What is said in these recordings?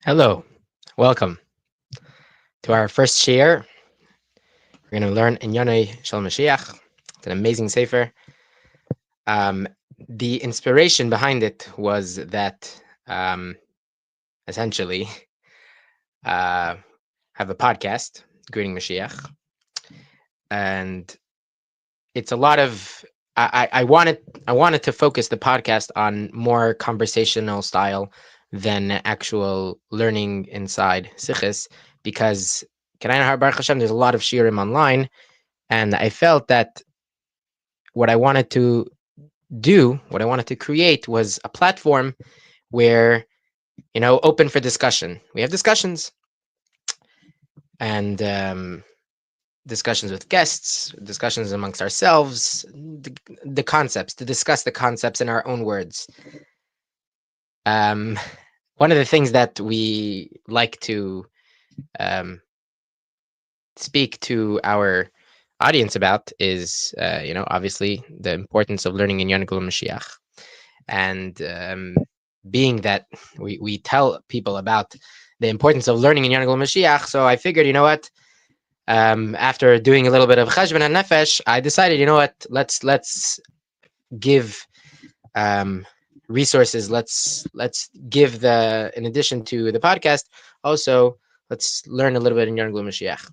Hello, welcome to our first shiur. We're going to learn inyan shel Moshiach. It's an amazing sefer. Um, the inspiration behind it was that essentially have a podcast, Greeting Mashiach, and it's a lot of. I wanted to focus the podcast on more conversational style than actual learning inside Sichis, because Baruch Hashem, there's a lot of shiurim online, and I felt that what I wanted to what I wanted to create was a platform where, open for discussion. We have discussions and discussions with guests, discussions amongst ourselves, the concepts, to discuss the concepts in our own words. One of the things that we like to speak to our audience about is, obviously the importance of learning in Geulah Moshiach. And being that we tell people about the importance of learning in Geulah Moshiach, so I figured, after doing a little bit of cheshbon and nefesh, I decided, let's give resources. Let's give in addition to the podcast, also let's learn a little bit in Geulah Moshiach.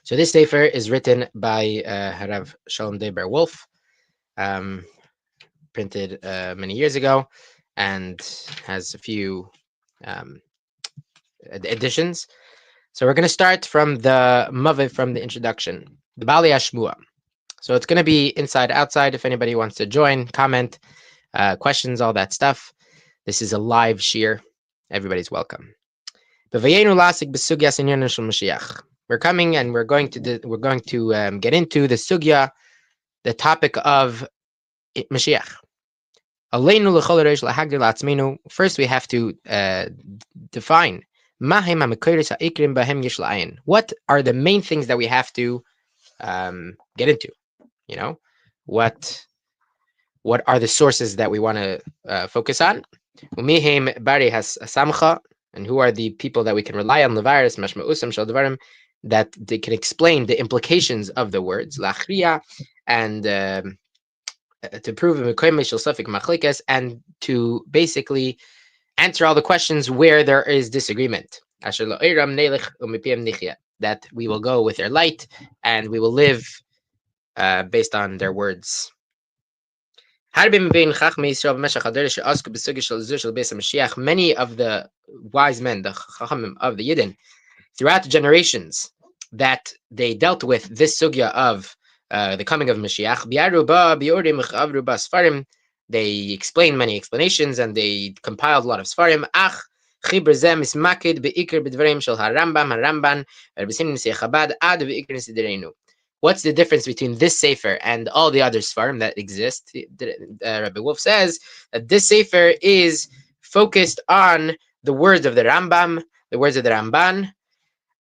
So this sefer is written by Harav Shalom Deber Wolf, printed many years ago, and has a few editions. So we're going to start from the Maviv, from the introduction, the Bali Ashmua. So it's going to be inside, outside. If anybody wants to join, comment, questions, all that stuff. This is a live shiur. Everybody's welcome. We're coming and we're going to get into the sugya, the topic of Mashiach. First, we have to define what are the main things that we have to get into. What are the sources that we want to focus on? And who are the people that we can rely on? That they can explain the implications of the words and to prove and to basically answer all the questions where there is disagreement. That we will go with their light and we will live based on their words. Many of the wise men, the Chachamim of the Yidden, throughout the generations, that they dealt with this sugya of the coming of Mashiach. They explained many explanations and they compiled a lot of Sfarim. What's the difference between this sefer and all the other Sfarim that exist? Rebbe Wolf says that this sefer is focused on the words of the Rambam, the words of the Ramban,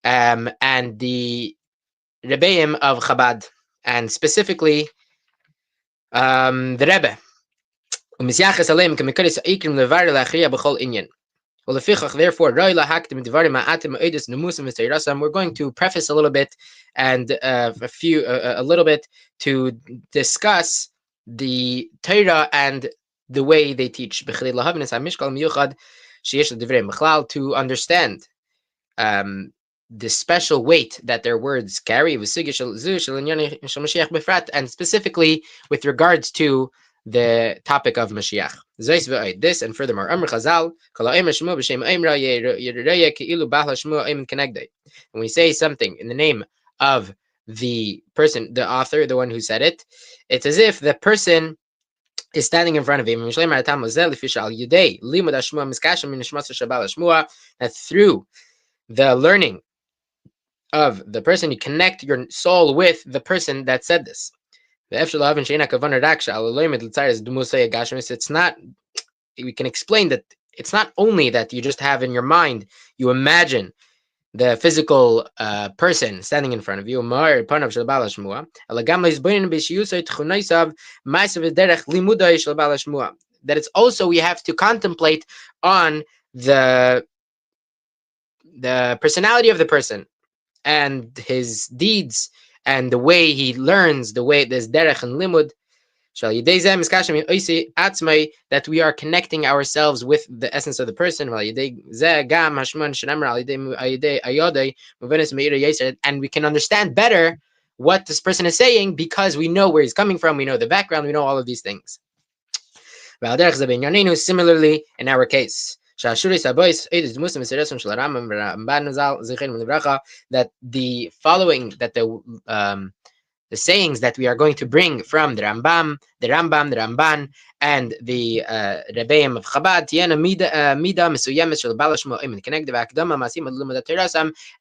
and the Rebbeim of Chabad, and specifically the Rebbe. Therefore, we're going to preface a little bit and a little bit to discuss the Torah and the way they teach, to understand the special weight that their words carry, and specifically with regards to the topic of Mashiach. This and furthermore, when we say something in the name of the person, the author, the one who said it, it's as if the person is standing in front of him. That through the learning of the person, you connect your soul with the person that said this. It's not, we can explain that it's not only that you just have in your mind, you imagine the physical person standing in front of you, that it's also, we have to contemplate on the the personality of the person and his deeds and the way he learns, the way there's derech and limud, that we are connecting ourselves with the essence of the person, and we can understand better what this person is saying because we know where he's coming from, we know the background, we know all of these things. Similarly, in our case, that the following, that the sayings that we are going to bring from the Rambam, the Ramban, and the Rebbeim of Chabad,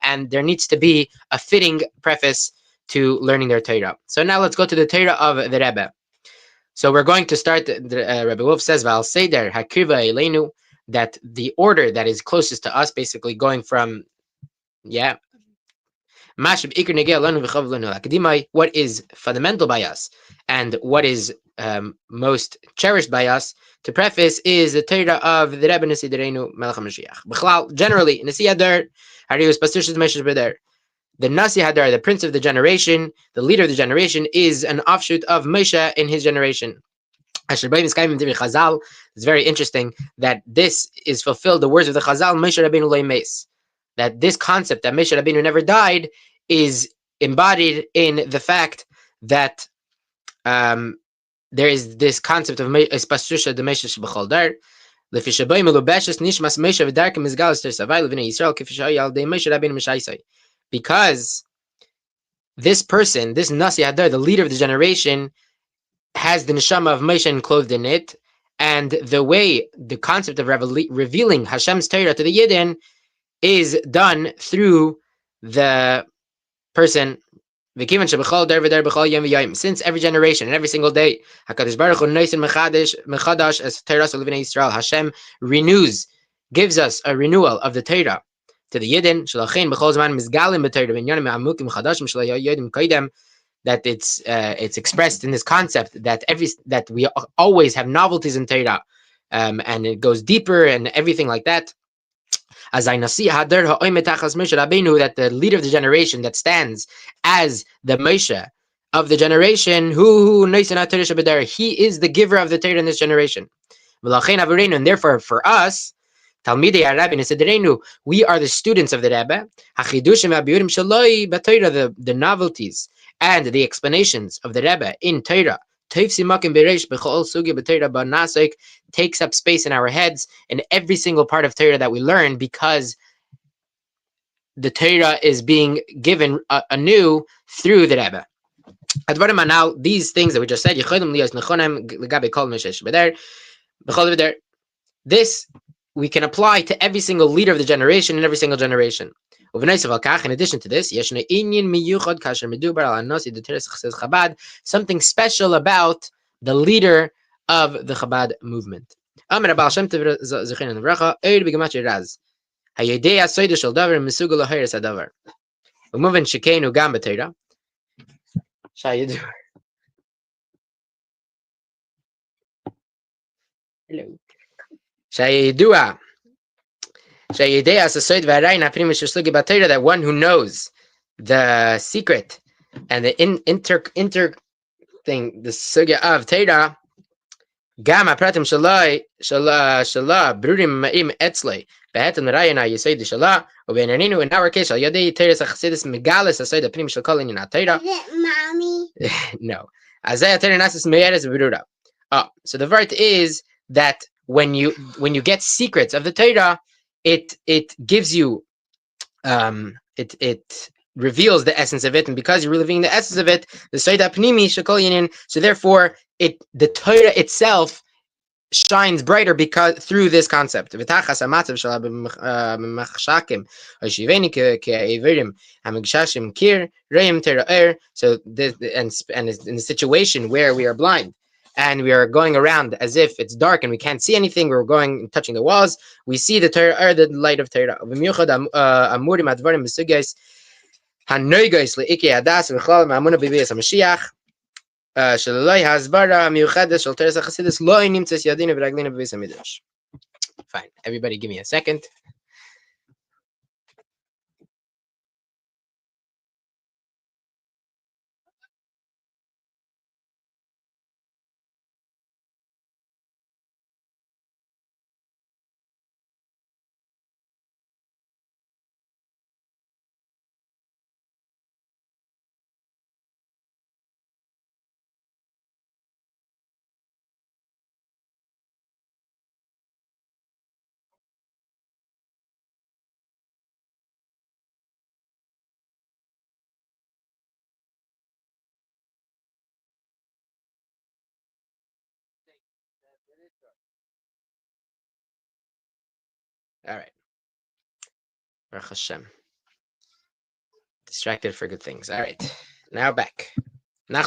and there needs to be a fitting preface to learning their Torah. So now let's go to the Torah of the Rebbe. So we're going to start. Rebbe Wolf says, "Val Seder Hakriva Elenu," that the order that is closest to us, basically going from, what is fundamental by us and what is most cherished by us, to preface, is the Torah of the Rebbe Nasi Dereinu Melech HaMoshiach. Generally, Nasi Hadar, Harius Pastushas Meshesh Beder. The Nasi Hadar, the prince of the generation, the leader of the generation, is an offshoot of Moshe in his generation. It's very interesting that this is fulfilled, the words of the Chazal, Moshe Rabbeinu Lo Meis, that this concept that Moshe Rabbeinu never died is embodied in the fact that there is this concept of Pastrusha de Moshe Shebachol Dar, because this person, this Nasi Hadar, the leader of the generation, has the neshama of Moshe enclosed in it, and the way the concept of revealing Hashem's Torah to the Yidden is done through the person. Since every generation and every single day, Hashem renews, gives us a renewal of the Torah to the Yidden, that it's expressed in this concept that we always have novelties in Torah, and it goes deeper and everything like that. As I nasi hadar ha'oimetachas Moshe Rabbeinu, that the leader of the generation that stands as the Moshe of the generation, he is the giver of the Torah in this generation. And therefore, for us, Talmidei HaRabbi Nesidreinu, we are the students of the Rebbe. The novelties and the explanations of the Rebbe in Torah takes up space in our heads in every single part of Torah that we learn, because the Torah is being given anew through the Rebbe. Now, these things that we just said, this we can apply to every single leader of the generation in every single generation. In addition to this, something special about the leader of the Chabad movement. Hello. That one who knows the secret and the inter thing, the sugya of Torah, Gama pratim shalai brurim ma'im etzlei behetan rayana yesod shala ubenaninu. In our case, al yadei Torah Chassidis megalis asod apnim shel kol inyan Torah. Mommy. No. Azay Torah nasis meyeres berura. So the vart is that when you get secrets of the Torah, it gives you it reveals the essence of it, and because you're revealing the essence of it, the Soida Pnimi Shekol Yinin, so therefore the Torah itself shines brighter because through this concept. So in the situation where we are blind and we are going around as if it's dark and we can't see anything, we're going and touching the walls, we see the Torah, or the light of Torah. Fine, everybody give me a second. All right. Baruch Hashem. Distracted for good things. All right. Now back. Now,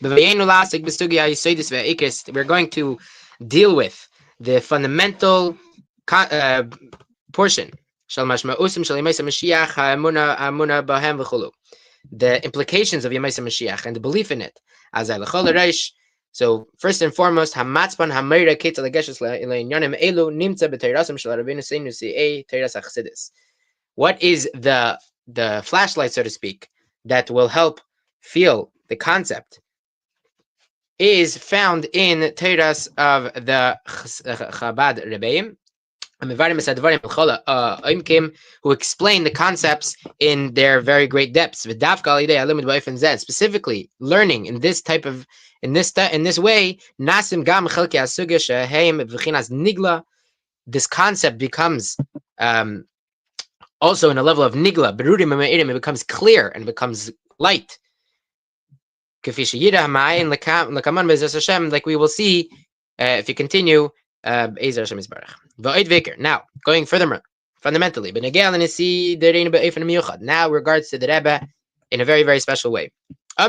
we're going to deal with the fundamental portion. The implications of Yemais Mashiach and the belief in it. So first and foremost, what is the flashlight, so to speak, that will help feel the concept is found in Torahs of the Chabad Rebbeim, who explain the concepts in their very great depths. Specifically, learning in this type of in this way, this concept becomes also in a level of nigla, it becomes clear and becomes light. Like we will see if you continue. Now, going further, fundamentally, now regards to the Rebbe in a very, very special way. The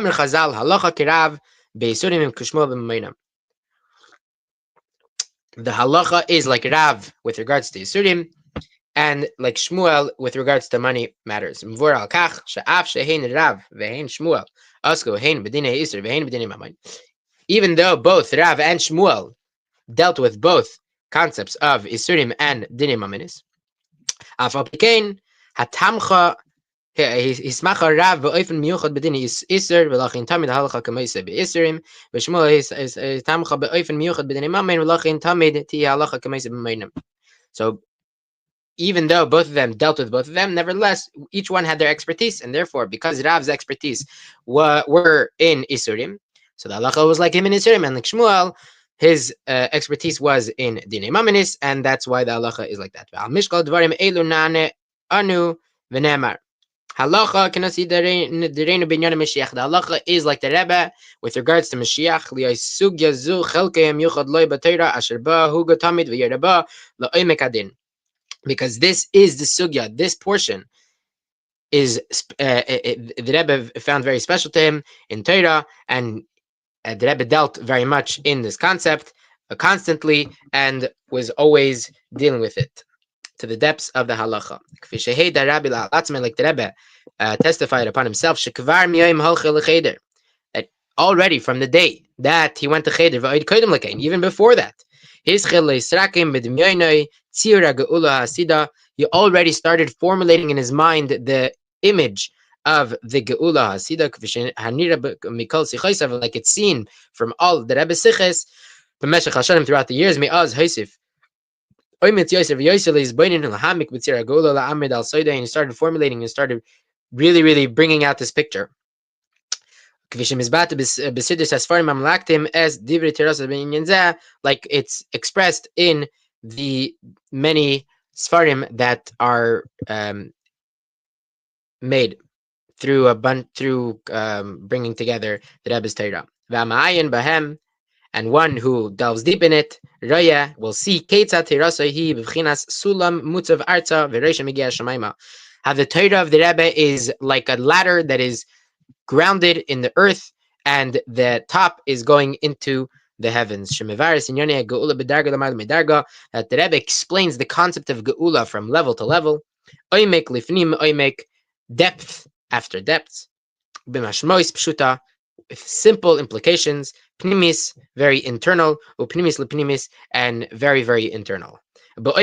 halacha is like Rav with regards to Yisurim, and like Shmuel with regards to money matters. Even though both Rav and Shmuel dealt with both concepts of Isurim and Dinei Maminis, Hismacha Rav v'oifen miyuchad b'dinei Isur v'lachin tamid halacha k'meisei b'Isurim v'Shmuel histamcha b'oifen miyuchad b'dinei Mamin v'lachin tamid ti halacha k'meisei b'Mainim. So even though both of them dealt with both of them, nevertheless, each one had their expertise, and therefore, because Rav's expertise were in Isurim, so the halacha was like him in Isurim, and like Shmuel, his expertise was in Dinei Maminis, and that's why the halacha is like that. Al mishkal dvarim elu nane anu v'nemar. Halacha kanasi dereinu binyan Moshiach. The halacha is like the Rebbe with regards to Moshiach. Li'asug yazu chelkeim yuchad loy b'Torah asher ba hu gatamid v'yeraba la'omek adin. Because this is the sugya, this portion is the Rebbe found very special to him in Torah, and the Rebbe dealt very much in this concept constantly and was always dealing with it to the depths of the halacha. Like the Rebbe testified upon himself, that already from the day that he went to Cheder, even before that, he already started formulating in his mind the image of the Geulah Hasidah, like it's seen from all the Rebbe Siches throughout the years. And he started formulating and started really bringing out this picture. Like it's expressed in the many Sfarim that are made through bringing together the Rebbe's Torah. And one who delves deep in it, Raya, will see how the Torah of the Rebbe is like a ladder that is grounded in the earth, and the top is going into the heavens. That the Rebbe explains the concept of Geulah from level to level, depth after depth, with simple implications, pnimis, very internal, upnimis lepnimis, and very internal. We're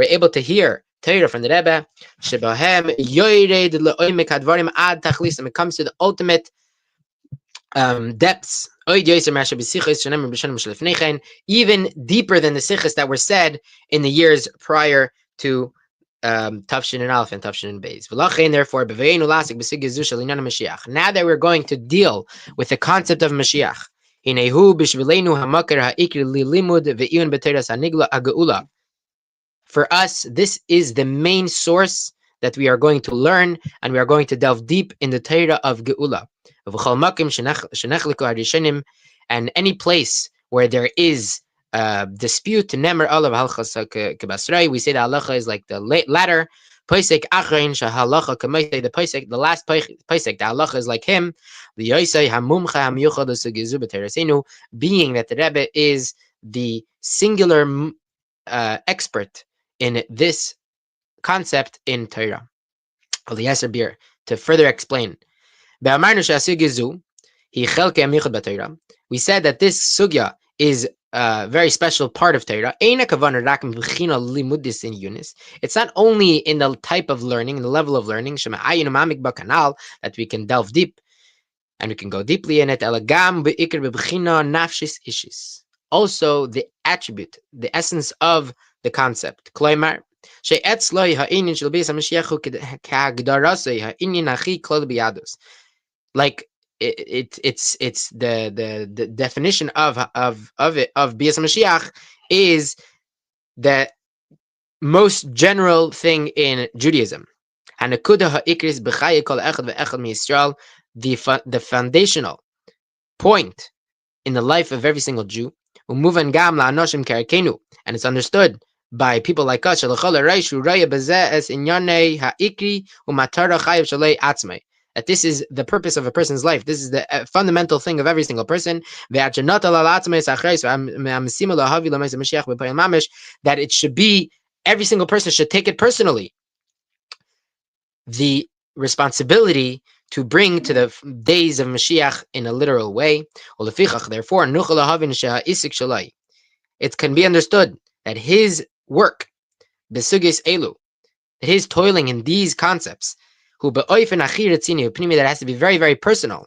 able to hear Torah from the Rebbe, it comes to the ultimate depths, even deeper than the sichos that were said in the years prior to Tafshin and Aleph and Tafshin and Beis. Therefore, now that we're going to deal with the concept of Moshiach, for us, this is the main source, that we are going to learn, and we are going to delve deep in the Torah of Geulah. And any place where there is dispute, we say the halacha is like the ladder. The last posek, the halacha is like him. Being that the Rebbe is the singular expert in this concept in Torah. To further explain, we said that this sugya is a very special part of Torah. It's not only in the type of learning, the level of learning, that we can delve deep and we can go deeply in it. Also, the attribute, the essence of the concept. Like it's the definition of Bias Moshiach is the most general thing in Judaism. The foundational point in the life of every single Jew, and it's understood by people like us, that this is the purpose of a person's life. This is the fundamental thing of every single person. That it should be, every single person should take it personally, the responsibility to bring to the days of Mashiach in a literal way. Therefore, it can be understood that his work, his toiling in these concepts, that has to be very, very personal,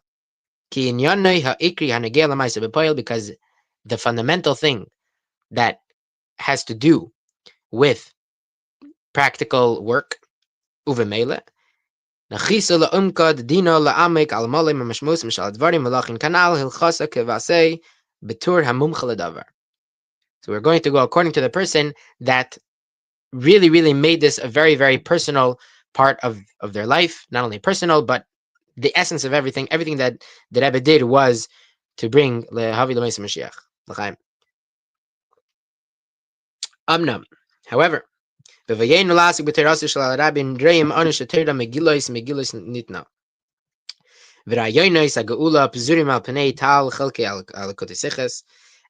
because the fundamental thing that has to do with practical work, uvemele, so we're going to go according to the person that really, really made this a very, very personal part of their life. Not only personal, but the essence of everything that the Rebbe did was to bring lehavi l'meis Moshiach. However,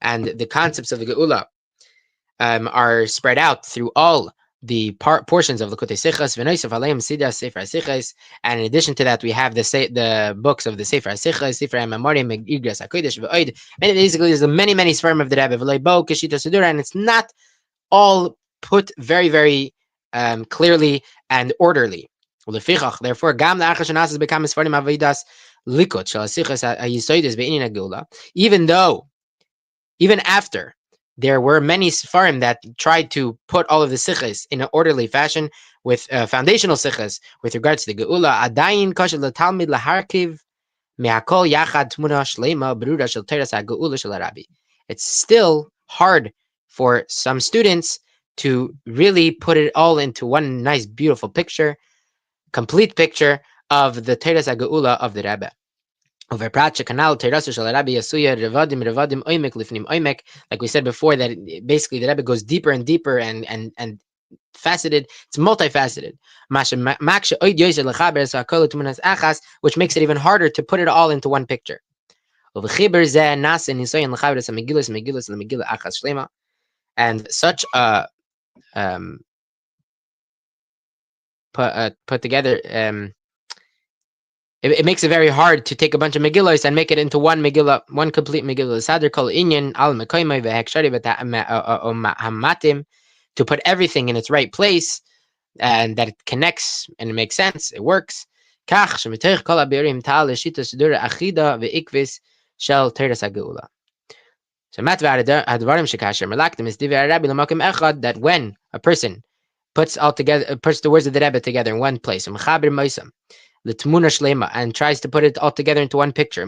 and the concepts of the Geulah are spread out through all the portions of the Likutei Sichos, and in addition to that, we have the books of the Sefer Sichos, Sefer Memorim, Igras HaKodesh, and basically there's many seferim of the Rebbe, and it's not all put very, very clearly and orderly. Therefore, even after there were many sefarim that tried to put all of the sichos in an orderly fashion with foundational sichos with regards to the Geulah, adayin kashel letalmid laharkiv me'akol yachad tmuna shlema berura shel teras ha'geula shel Rabbi. It's still hard for some students to really put it all into one nice, beautiful picture, complete picture of the teras ha'geula of the Rebbe. Like we said before, that basically the Rebbe goes deeper and deeper and faceted. It's multifaceted, which makes it even harder to put it all into one picture. And such a put together, it makes it very hard to take a bunch of Megillos and make it into one Megillah, one complete Megillah. Sadr called inyan al mekoymai vehekshari hamatim, to put everything in its right place and that it connects and it makes sense, it works. Kach shemiteich kol habirim tal leshita sedura achida veikvis shel teras hageulah. So advarim shekasher melaktim is divrei Rabbi l'makom echad, that when a person puts the words of the Rebbe together in one place, mechaber moisam the Tmuna Shlema, and tries to put it all together into one picture.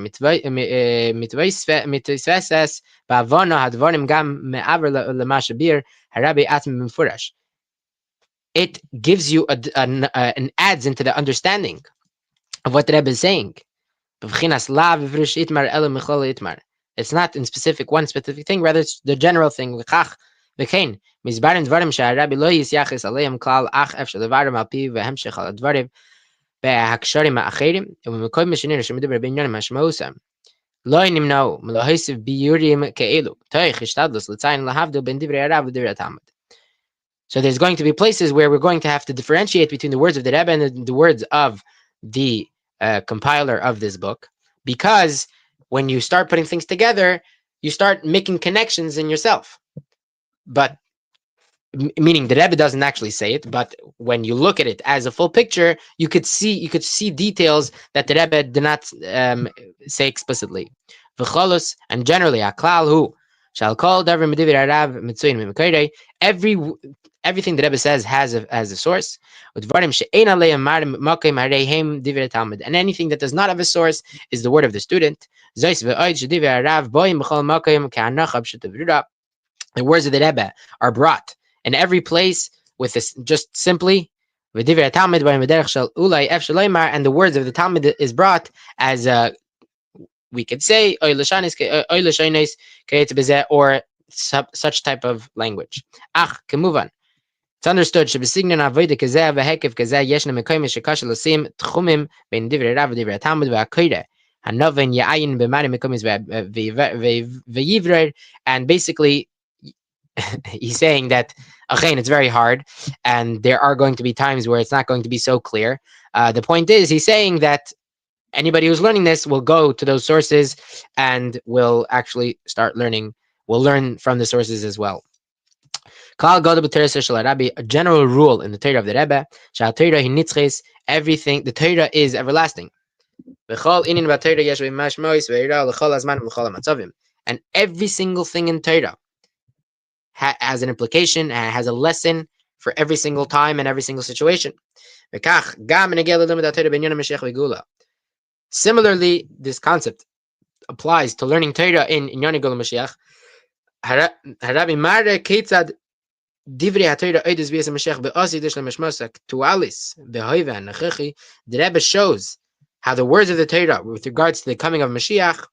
it gives you an adds into the understanding of what the Rebbe is saying. It's not in specific one specific thing, rather it's the general thing. לא נמנעו מלהוסיף ביורים כאלו, תוך השתדלות לציין להבדיל בין דברי הרב ודברי התלמוד. So there's going to be places where we're going to have to differentiate between the words of the Rebbe and the words of the compiler of this book, because when you start putting things together, you start making connections in yourself. But meaning the Rebbe doesn't actually say it, but when you look at it as a full picture, you could see details that the Rebbe did not say explicitly. V'cholos, and generally, aklal hu shall call davar medivir arav mitzuyin mimkoirei. Everything the Rebbe says has a source. And anything that does not have a source is the word of the student. The words of the Rebbe are brought in every place with this, just simply, and the words of the Talmud is brought as we could say or such type of language. It's understood שבסגנון avodah כזה וההיקף כזה ישנם מקומות שקשה לשים תחומים בין דברי רב ודברי התלמוד והקורא הנובן יעיין במעלה מקומות ויברר. And basically he's saying that again, it's very hard and there are going to be times where it's not going to be so clear. The point is, he's saying that anybody who's learning this will go to those sources and will actually will learn from the sources as well. A general rule in the Torah of the Rebbe, everything, the Torah is everlasting. And every single thing in Torah has an implication, has a lesson for every single time and every single situation. Similarly, this concept applies to learning Torah in inyan Geulah Moshiach. The Rebbe shows how the words of the Torah with regards to the coming of Moshiach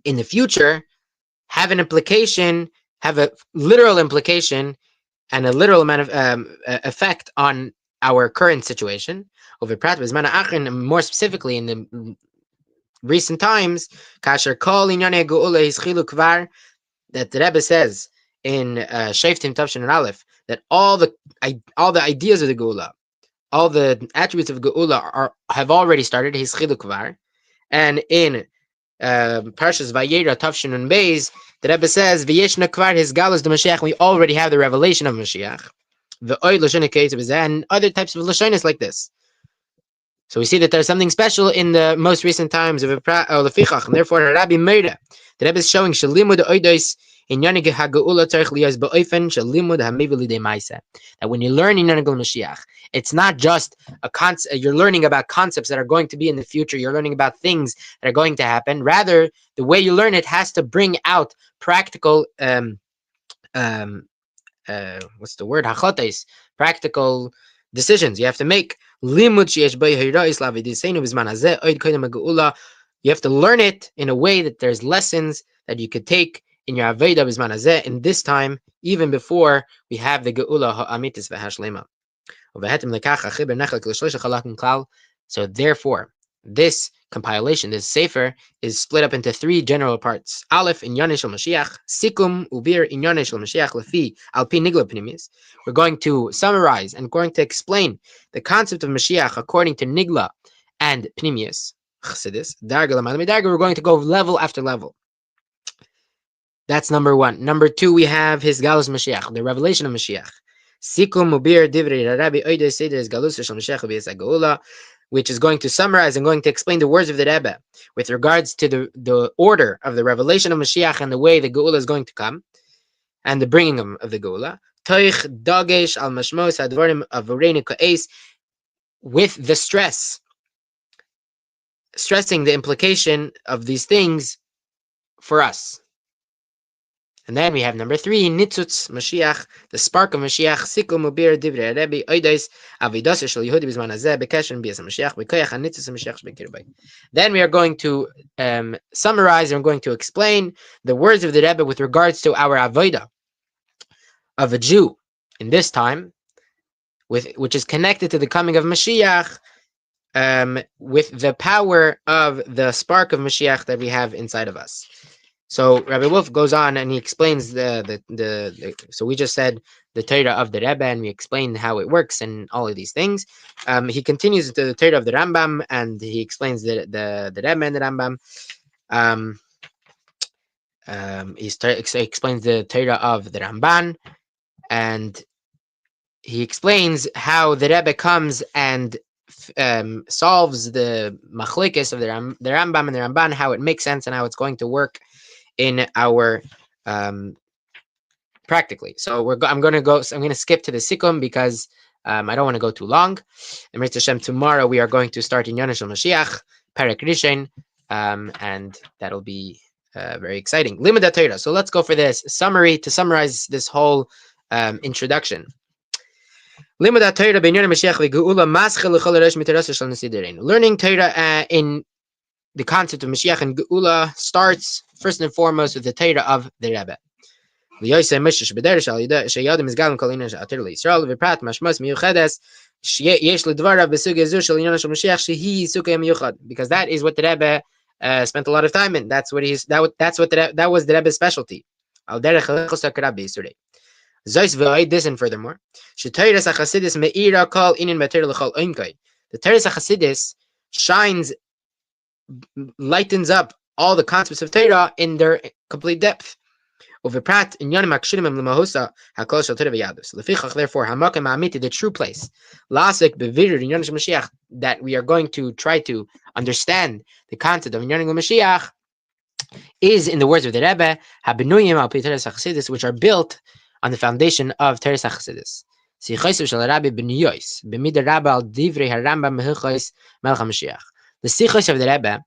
in the future have an implication, have a literal implication and a literal amount of effect on our current situation. More specifically in the recent times, that the Rebbe says in Shoftim Tavshin and Aleph that all the ideas of the Geulah, all the attributes of Geulah have already started. His chiluk var, and in Parshas Vayera Tavshin and Beis, the Rebbe says v'yeshna kvar his galus the Moshiach. We already have the revelation of Moshiach. The oid lashon keitz and other types of lashonis like this. So we see that there's something special in the most recent times of Lefichach, and therefore Rabbi Meira, the Rebbe is showing shalimud oidos. That when you learn inyan Geulah Moshiach, it's not just a concept. You're learning about concepts that are going to be in the future. You're learning about things that are going to happen. Rather, the way you learn it has to bring out practical what's the word? Hachotes, practical decisions you have to make. You have to learn it in a way that there's lessons that you could take in your avodah b'zman hazeh in this time, even before we have the Geulah ha'amitis v'hashlema. So therefore, this compilation, this sefer, is split up into three general parts. Aleph, inyan shel Moshiach, sikum ubir inyan shel Moshiach lefi alpi nigla pnimis. We're going to summarize and going to explain the concept of Moshiach according to nigla and pnimius. Chassidis, darga l'malam darga. We're going to go level after level. That's number one. Number two, we have his galus Moshiach, the revelation of Moshiach. Sikum ubir divrei Rabbi oidos seder his galus shel Moshiach v'yis Geulah, which is going to summarize and going to explain the words of the Rebbe with regards to the order of the revelation of Mashiach and the way the Geulah is going to come, and the bringing of the Geulah. Toich dagesh al mashmos hadvarim avoreinu ka'es, with the stressing the implication of these things for us. And then we have number 3, Nitzutz Moshiach, the spark of Moshiach, Sikul Mubir Divrei Rebbe, Oides, Avodah Shel Yehudi B'zman Hazeh, B'Kesher B'Yas Moshiach, B'Koyach HaNitzutz Moshiach B'Kirbei. Then we are going to summarize, and I'm going to explain the words of the Rebbe with regards to our avodah of a Jew in this time, which is connected to the coming of Mashiach, with the power of the spark of Mashiach that we have inside of us. So Rabbi Wolf goes on and he explains so we just said the Torah of the Rebbe, and we explained how it works and all of these things. He continues into the Torah of the Rambam, and he explains the Rebbe and the Rambam. He explains the Torah of the Ramban, and he explains how the Rebbe comes and solves the machlekes of the Rambam and the Ramban, how it makes sense and how it's going to work in our practically. So I'm going to skip to the Sikkum because I don't want to go too long. And Mitzvah Hashem, tomorrow we are going to start inyan shel Moshiach, Perek Rishon, and that'll be very exciting. Limud Torah. So let's go for this summary to summarize this whole introduction. Limud Torah b'inyan Moshiach v'Geulah maschil l'chol reish mitzvos shel nesidereinu. Learning Torah in the concept of Moshiach and Geulah starts first and foremost with the Torah of the Rebbe. Because that is what the Rebbe spent a lot of time in. That was the Rebbe's specialty. And furthermore, the Torah Chassidic shines, lightens up all the concepts of Torah in their complete depth. Therefore, the true place that we are going to try to understand the concept of inyan Moshiach is in the words of the Rebbe, which are built on the foundation of Torah Chassidic. The sichos of the Rebbe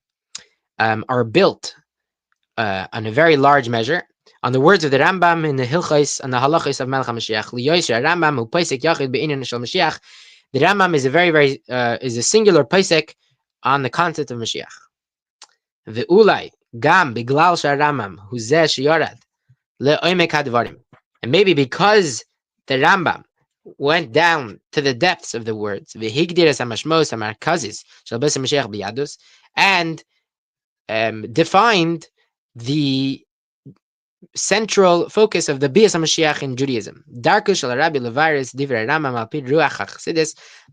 are built on a very large measure on the words of the Rambam in the Hilchos and the Halachos of Melech HaMoshiach. Rambam who posek yachid beinyan shel Moshiach. The Rambam is is a singular posek on the concept of Mashiach. Ve'ulai gam biglal Rambam hu zeh sheyorad le'omek hadvarim. And maybe because the Rambam went down to the depths of the words, and defined the central focus of the Bias HaMashiach in Judaism.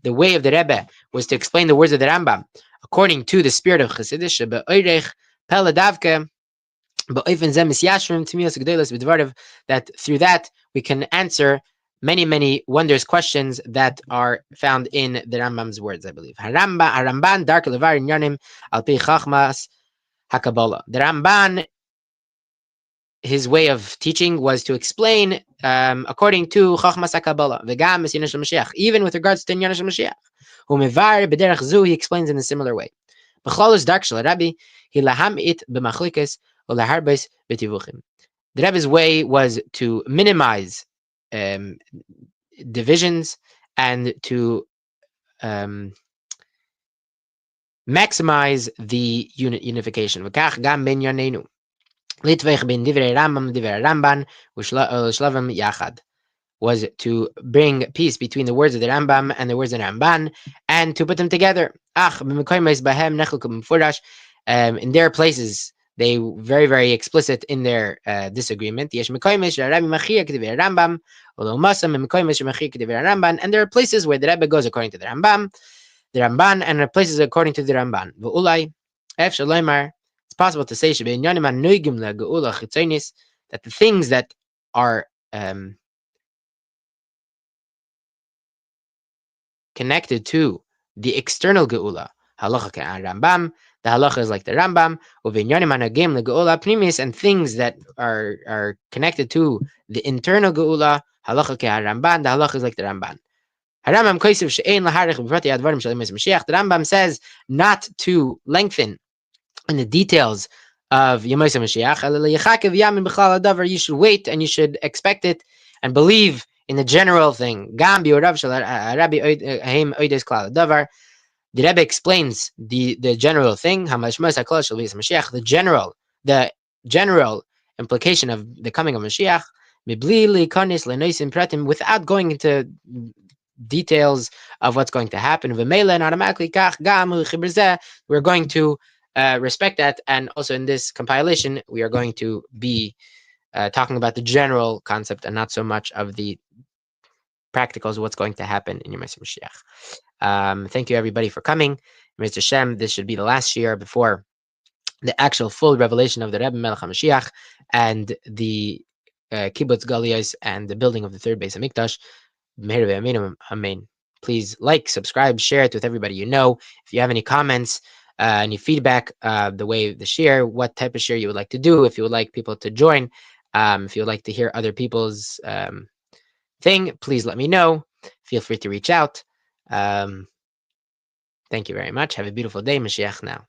The way of the Rebbe was to explain the words of the Rambam according to the spirit of Chassidus, that through that we can answer many wondrous questions that are found in the Rambam's words, I believe. The Ramban, his way of teaching was to explain according to Chachmas HaKabbalah, even with regards to inyan shel Mashiach. He explains in a similar way. The Rebbe's way was to minimize divisions and to maximize the unification. Was to bring peace between the words of the Rambam and the words of the Ramban, and to put them together. In their places, they very, very explicit in their disagreement. And there are places where the Rebbe goes according to the Ramban, and there are places according to the Ramban. It's possible to say that the things that are connected to the external Geulah, halacha Rambam, the halacha is like the Rambam, and things that are connected to the internal Geulah, halacha Rambam, the halacha is like the Ramban. The Rambam says not to lengthen in the details of Yemais Mashiach. You should wait and you should expect it and believe in the general thing. The Rebbe explains the general thing, the general implication of the coming of Moshiach, without going into details of what's going to happen. And automatically, we're going to respect that. And also in this compilation, we are going to be talking about the general concept and not so much of the practicals of what's going to happen in your Moshiach. Thank you everybody for coming. Mr. Shem, this should be the last year before the actual full revelation of the Rebbe Melech HaMoshiach and the kibbutz galuyos and the building of the third base of Mikdash. Amen. Please like, subscribe, share it with everybody you know. If you have any comments, any feedback, the way the share, what type of share you would like to do, if you would like people to join, if you would like to hear other people's thing, please let me know. Feel free to reach out. Thank you very much. Have a beautiful day. Mashiach now.